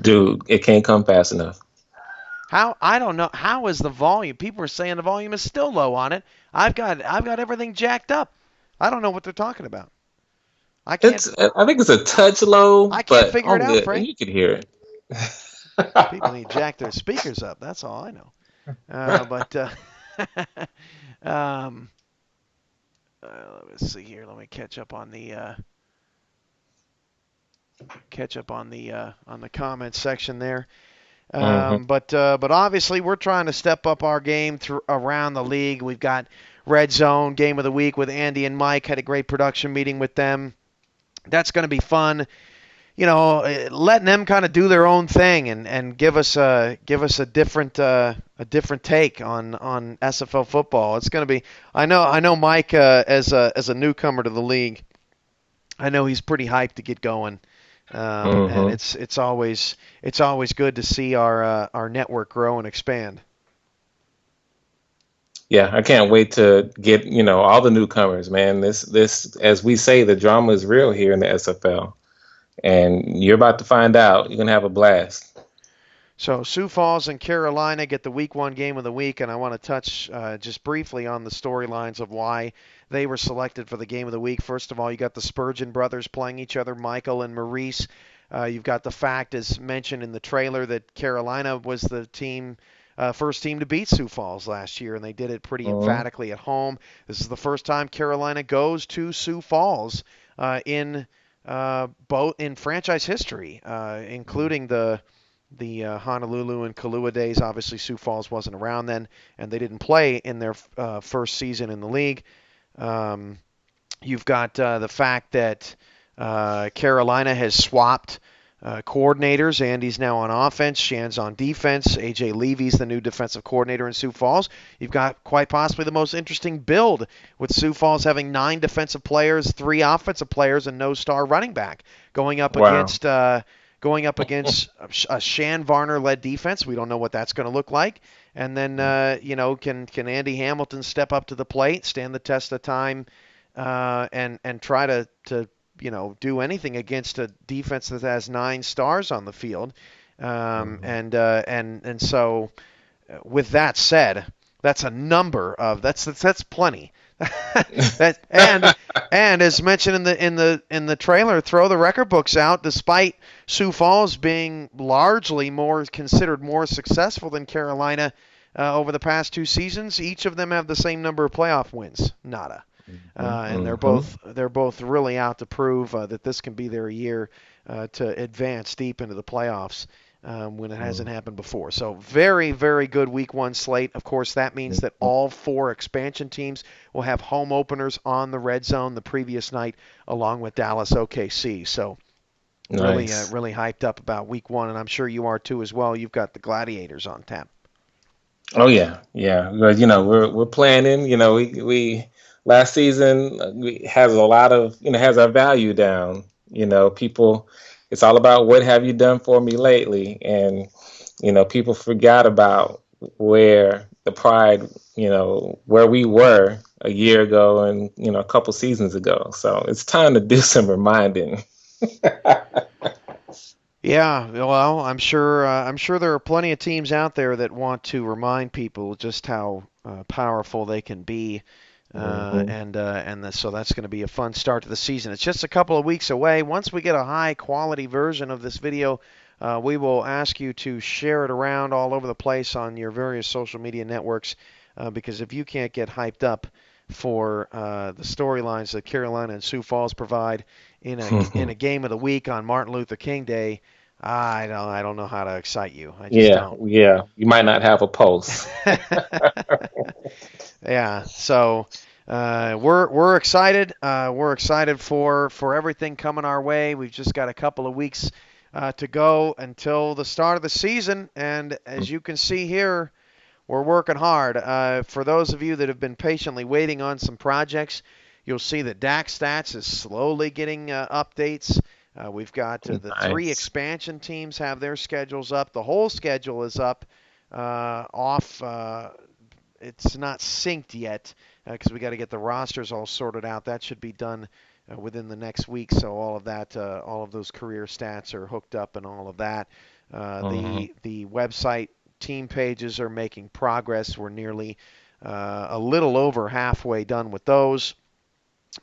Dude, it can't come fast enough. How I don't know how is the volume? People are saying the volume is still low on it. I've got everything jacked up. I don't know what they're talking about. I can't I think it's a touch low, I can't but figure it out, only Frank. you could hear it. People need to jack their speakers up. That's all I know. But um, let's see here. Let me catch up on the comment section there. Hmm. But obviously we're trying to step up our game around the league. We've got Red Zone Game of the Week with Andy and Mike. Had a great production meeting with them. That's going to be fun. Letting them kind of do their own thing and give us a different take on SFL football. It's going to be. I know Mike as a newcomer to the league. I know he's pretty hyped to get going. And Hmm. it's always good to see our network grow and expand. Yeah, I can't wait to get, all the newcomers, man. This, as we say, the drama is real here in the SFL, and you're about to find out. You're gonna have a blast. So Sioux Falls and Carolina get the Week 1 game of the week, and I want to touch just briefly on the storylines of why they were selected for the game of the week. First of all, you got the Spurgeon brothers playing each other, Michael and Maurice. You've got the fact, as mentioned in the trailer, that Carolina was the first team to beat Sioux Falls last year, and they did it pretty Hmm. emphatically at home. This is the first time Carolina goes to Sioux Falls in both in franchise history, including the Honolulu and Kailua days. Obviously, Sioux Falls wasn't around then, and they didn't play in their first season in the league. Um, you've got the fact that Carolina has swapped coordinators. Andy's now on offense, Shan's on defense. AJ Levy's the new defensive coordinator in Sioux Falls. You've got quite possibly the most interesting build with Sioux Falls having 9 defensive players, 3 offensive players, and no star running back going up Wow. against a Shan Varner-led defense. We don't know what that's going to look like. And then, can Andy Hamilton step up to the plate, stand the test of time, and try to do anything against a defense that has 9 stars on the field? Mhm. So, with that said, that's a number of that's plenty. that and as mentioned in the trailer, throw the record books out. Despite Sioux Falls being largely considered more successful than Carolina over the past 2 seasons, each of them have the same number of playoff wins. Nada. And they're Mhm. both really out to prove that this can be their year to advance deep into the playoffs when it hasn't Mhm. happened before. So very, very good Week 1 slate. Of course, that means that Mhm. all 4 expansion teams will have home openers on the Red Zone the previous night, along with Dallas OKC. So really, Nice. really hyped up about Week 1, and I'm sure you are too as well. You've got the Gladiators on tap. Oh yeah, yeah. But we're planning. We last season we has a lot of has our value down. People. It's all about what have you done for me lately, and people forgot about where the pride. Where we were a year ago and a couple seasons ago. So it's time to do some reminding. Yeah, well, I'm sure there are plenty of teams out there that want to remind people just how powerful they can be Hmm. So that's going to be a fun start to the season. It's just a couple of weeks away. Once we get a high quality version of this video, we will ask you to share it around all over the place on your various social media networks. Because if you can't get hyped up for the storylines that Carolina and Sioux Falls provide in a game of the week on Martin Luther King Day, I don't know how to excite you. I just Yeah, don't. yeah. You might not have a pulse. Yeah, so we're excited. We're excited for everything coming our way. We've just got a couple of weeks to go until the start of the season, and as you can see here, we're working hard. For those of you that have been patiently waiting on some projects, you'll see that DAC Stats is slowly getting updates. We've got the three Nice. expansion teams have their schedules up. The whole schedule is up off. It's not synced yet because we got to get the rosters all sorted out. That should be done within the next week. So all of that, all of those career stats are hooked up and all of that. Hmm. The website team pages are making progress. We're nearly a little over halfway done with those.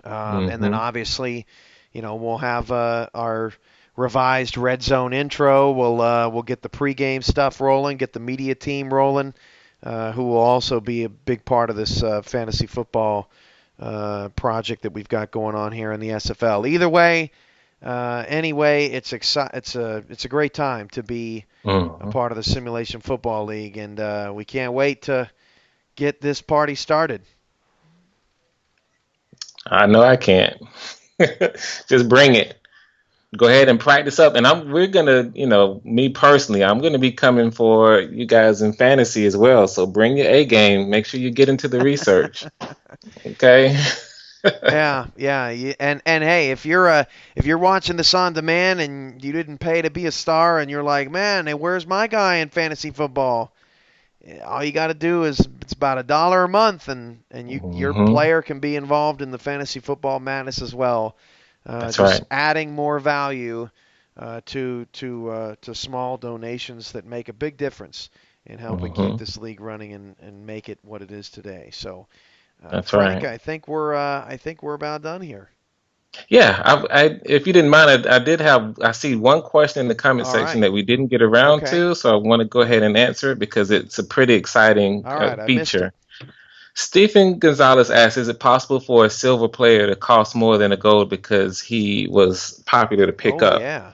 And then Hmm. obviously, we'll have our revised red zone intro. We'll get the pregame stuff rolling, get the media team rolling, who will also be a big part of this fantasy football project that we've got going on here in the SFL. Either way, anyway, it's a great time to be a Hmm. part of the Simulation Football League, and we can't wait to get this party started. I know I can't. Just bring it. Go ahead and practice up. And we're gonna, me personally, I'm gonna be coming for you guys in fantasy as well. So bring your A game. Make sure you get into the research. Okay. Yeah, yeah, and hey, if you're watching this on demand and you didn't pay to be a star, and you're like, man, hey, where's my guy in fantasy football? All you got to do is it's about $1 a month, and your Hmm. player can be involved in the fantasy football madness as well. That's Just right. adding more value to small donations that make a big difference in helping keep Hmm. this league running and make it what it is today. So, That's Frank, right. I think we're about done here. Yeah. If you didn't mind, I see one question in the comment All section right. that we didn't get around Okay. to. So I want to go ahead and answer it because it's a pretty exciting All right. I missed it. feature. Stephen Gonzalez asks, is it possible for a silver player to cost more than a gold because he was popular to pick Oh up? yeah.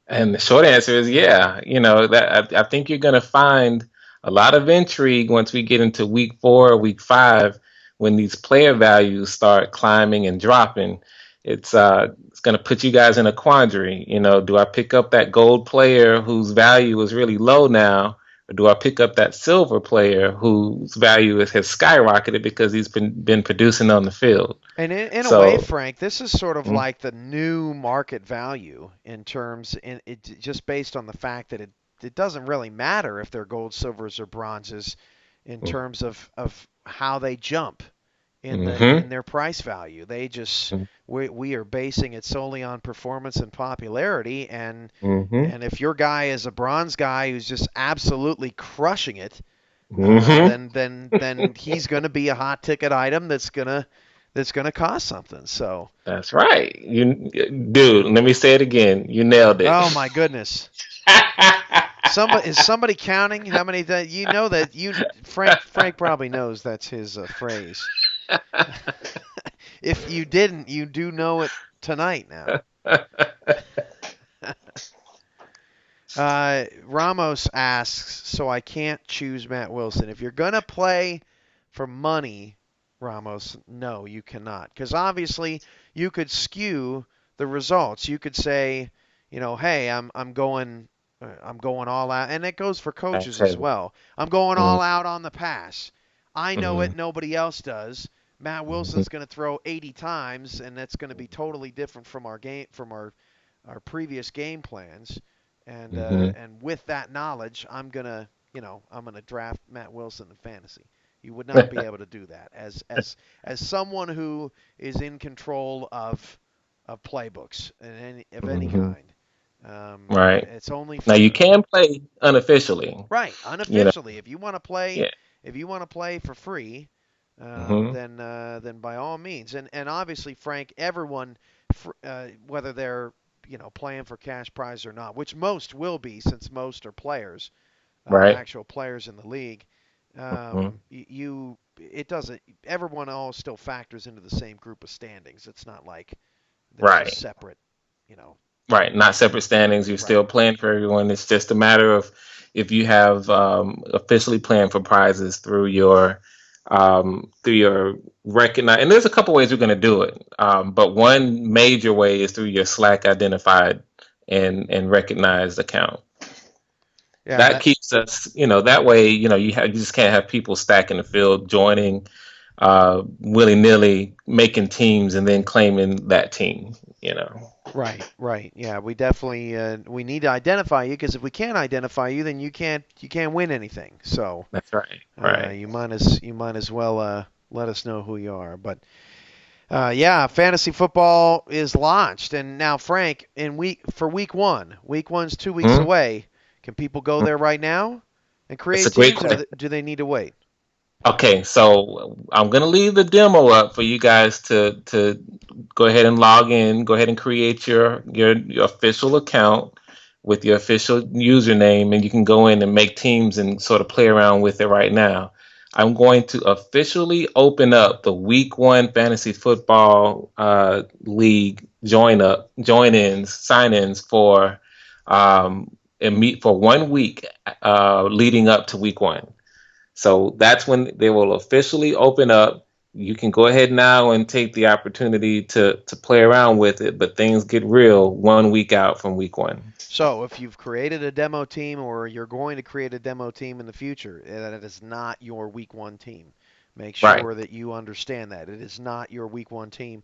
And the short answer is yeah. I think you're going to find a lot of intrigue once we get into week 4 or week 5 when these player values start climbing and dropping. It's going to put you guys in a quandary. Do I pick up that gold player whose value is really low now, or do I pick up that silver player whose value has skyrocketed because he's been producing on the field? And in a way, So, Frank, this is sort of mm, like the new market value in terms in it just based on the fact that it doesn't really matter if they're gold, silvers, or bronzes in mm, terms of how they jump mhm, in their price value. We are basing it solely on performance and popularity, mhm, and if your guy is a bronze guy who's just absolutely crushing it, mhm. then he's going to be a hot ticket item that's gonna cost something. So, That's right. Dude, let me say it again. You nailed it. oh my goodness, somebody counting how many that you know that you Frank probably knows that's his phrase. If you didn't, you do know it tonight now. Ramos asks, so I can't choose Matt Wilson. If you're gonna play for money, Ramos, no, you cannot, because obviously you could skew the results. You could say, hey, I'm going all out, and it goes for That's coaches as heavy. well. I'm going Mm, all out on the pass. I know it, mm, nobody else does. Matt mhm, Wilson's going to throw 80 times, and that's going to be totally different from our previous game plans. mhm. And with that knowledge, I'm gonna draft Matt Wilson in fantasy. You would not be able to do that as someone who is in control of playbooks of any Mhm. kind. Right. It's only Now you for can play unofficially. right You know. unofficially. If you want to play, Yeah. if you want to play for free, Hmm. then by all means. And obviously, Frank, everyone, whether they're playing for cash prize or not, which most will be since most are players, Right. actual players in the league. Hmm. You it doesn't. Everyone all still factors into the same group of standings. It's not like there's a Right. separate, you know. Right. Not separate standings. You're Right. still playing for everyone. It's just a matter of if you have officially playing for prizes through your recognize. And there's a couple ways we're going to do it. But one major way is through your Slack identified and recognized account. Yeah. That keeps us, that way, you just can't have people stacking the field, joining willy nilly, making teams, and then claiming that team. You know, Right. Right. Yeah. We definitely we need to identify you because if we can't identify you, then you can't win anything. So that's right, right. you might as well let us know who you are. But yeah, fantasy football is launched, and now Frank, for week one's 2 weeks Mhm. away. Can people go there right now and That's a create great teams, or do question. they need to wait? Okay, so I'm gonna leave the demo up for you guys to go ahead and log in. Go ahead and create your official account with your official username, and you can go in and make teams and sort of play around with it right now. I'm going to officially open up the Week One Fantasy Football League join ins, sign ins for and meet for 1 week leading up to Week One. So that's when they will officially open up. You can go ahead now and take the opportunity to play around with it, but things get real 1 week out from week one. So if you've created a demo team or you're going to create a demo team in the future, that it is not your week one team. Make Right, sure that you understand that it is not your week one team.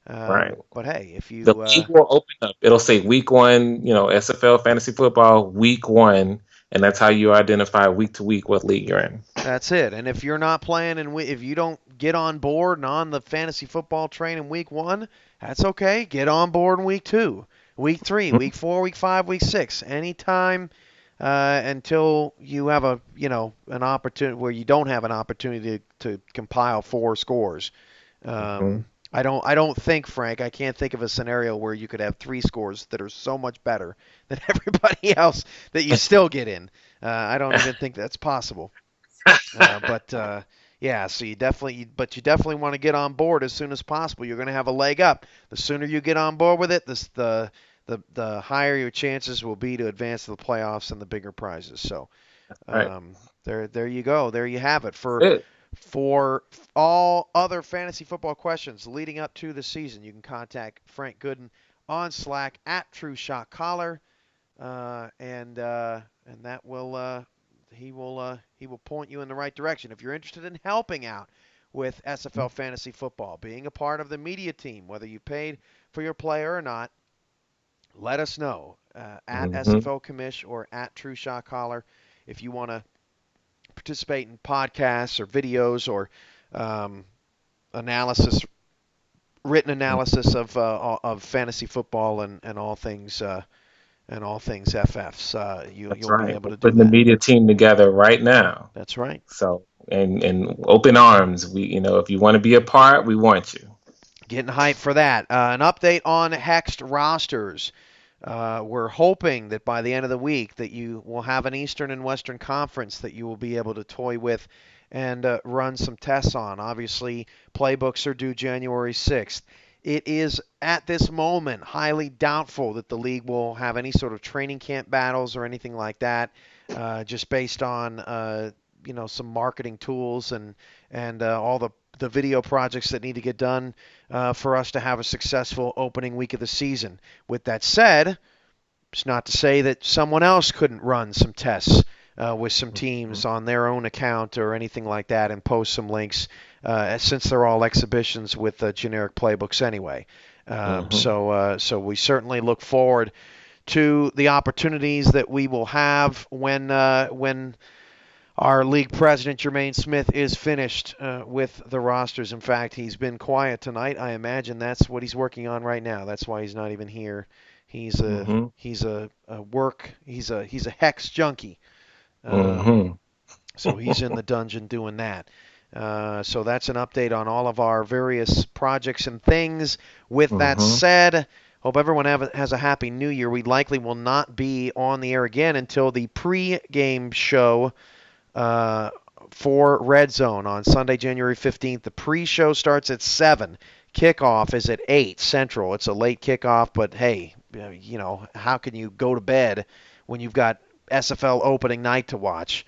right. But hey, if The you league will open up. It'll say week one, SFL fantasy football, week one, and that's how you identify week to week what league you're in. that's it. And if you're not playing and if you don't get on board and on the fantasy football train in week one, that's okay. Get on board in week two, week three, Mhm. week four, week five, week six. Anytime until you have an opportunity where you don't have an opportunity to compile four scores. Mhm. I don't think, Frank, I can't think of a scenario where you could have three scores that are so much better than everybody else that you still get in. I don't even think that's possible. But yeah, so you definitely want to get on board as soon as possible. You're going to have a leg up. The sooner you get on board with it, the higher your chances will be to advance to the playoffs and the bigger prizes. So Right. there you go. There you have it. For That's it. for all other fantasy football questions leading up to the season, you can contact Frank Gooden on Slack at True Shot Caller, and that will he will point you in the right direction. If you're interested in helping out with SFL fantasy football, being a part of the media team, whether you paid for your player or not, let us know at Hmm. SFL Commish or at True Shot Caller if you want to participate in podcasts or videos or um, analysis, written analysis of fantasy football and all things FFs. That's You'll be right. able We're to do putting the that. media team together right now. That's right. So, and open arms. If you want to be a part, we want you. Getting hyped for that. An update on Hexed rosters. We're hoping that by the end of the week that you will have an Eastern and Western Conference that you will be able to toy with and run some tests on. Obviously, playbooks are due January 6th. It is at this moment highly doubtful that the league will have any sort of training camp battles or anything like that, just based on some marketing tools and all the video projects that need to get done for us to have a successful opening week of the season. With that said, it's not to say that someone else couldn't run some tests with some teams on their own account or anything like that and post some links, since they're all exhibitions with generic playbooks anyway. Hmm. So we certainly look forward to the opportunities that we will have when our league president, Jermaine Smith, is finished with the rosters. In fact, he's been quiet tonight. I imagine that's what he's working on right now. That's why he's not even here. He's a Hmm. he's a work he's a hex junkie. Um, Hmm. so he's in the dungeon doing that. So that's an update on all of our various projects and things. With that Hmm. said, hope everyone has a happy new year. We likely will not be on the air again until the pre-game show uh, for Red Zone on Sunday, January 15th. The pre-show starts at 7. Kickoff is at 8 Central. It's a late kickoff, but hey, how can you go to bed when you've got SFL opening night to watch?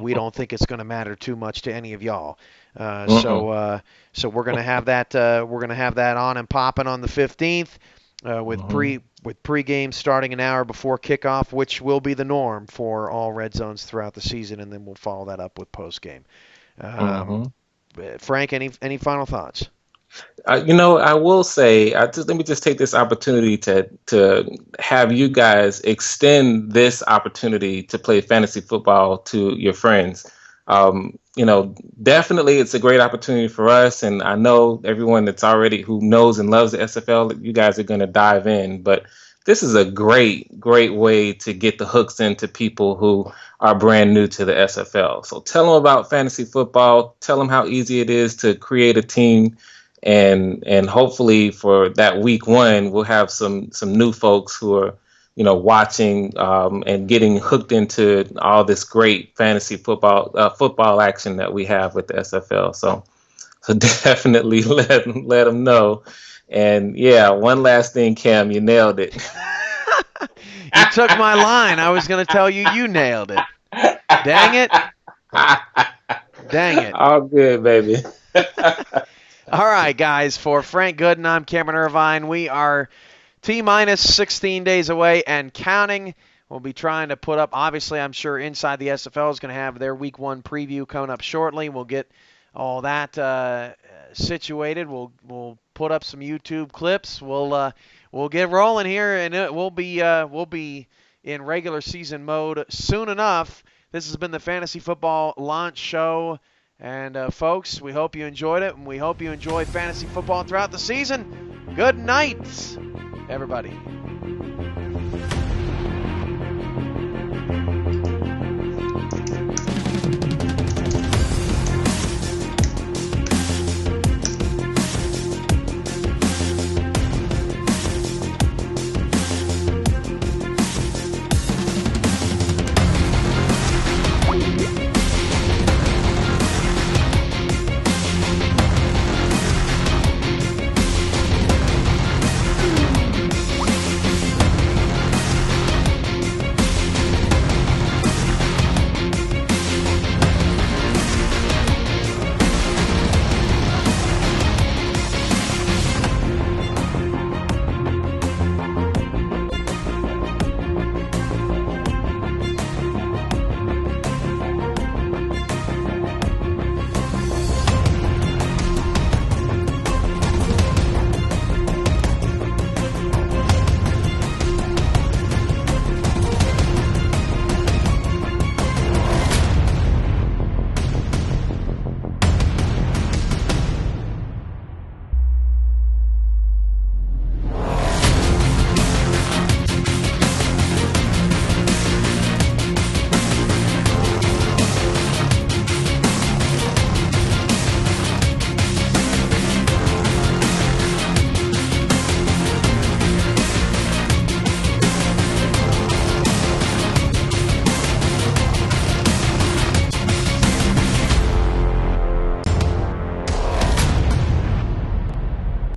We don't think it's going to matter too much to any of y'all. Uh, Mm-mm. so, uh, so we're going to have that. We're going to have that on and popping on the 15th Hmm. with pregame starting an hour before kickoff, which will be the norm for all red zones throughout the season, and then we'll follow that up with postgame. Um, Hmm. Frank, any final thoughts? I will say, let me just take this opportunity to have you guys extend this opportunity to play fantasy football to your friends. Definitely it's a great opportunity for us, and I know everyone that's already who knows and loves the SFL, you guys are going to dive in. But this is a great way to get the hooks into people who are brand new to the SFL. So tell them about fantasy football. Tell them how easy it is to create a team, and hopefully for that week one we'll have some new folks who are watching and getting hooked into all this great fantasy football action that we have with the SFL. So definitely let them know. And yeah, one last thing, Cam, you nailed it. You took my line. I was going to tell you nailed it. Dang it. Dang it. All good, baby. All right, guys. For Frank Gooden, I'm Cameron Irvine. We are T-minus 16 days away and counting. We'll be trying to put up, obviously, I'm sure Inside the SFL is going to have their week one preview coming up shortly. We'll get all that situated. We'll put up some YouTube clips. We'll get rolling here, and we'll be in regular season mode soon enough. This has been the Fantasy Football Launch Show. And folks, we hope you enjoyed it, and we hope you enjoy fantasy football throughout the season. Good night, everybody.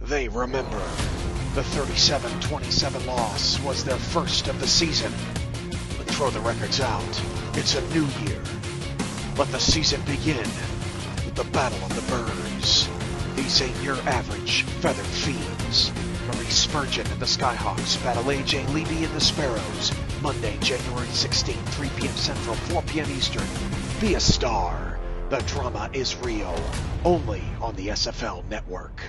They remember the 37-27 loss was their first of the season. But throw the records out. It's a new year. Let the season begin with the Battle of the Birds. These ain't your average feathered fiends. Maurice Spurgeon and the Skyhawks battle A.J. Levy and the Sparrows. Monday, January 16, 3 p.m. Central, 4 p.m. Eastern. Be a star. The drama is real. Only on the SFL Network.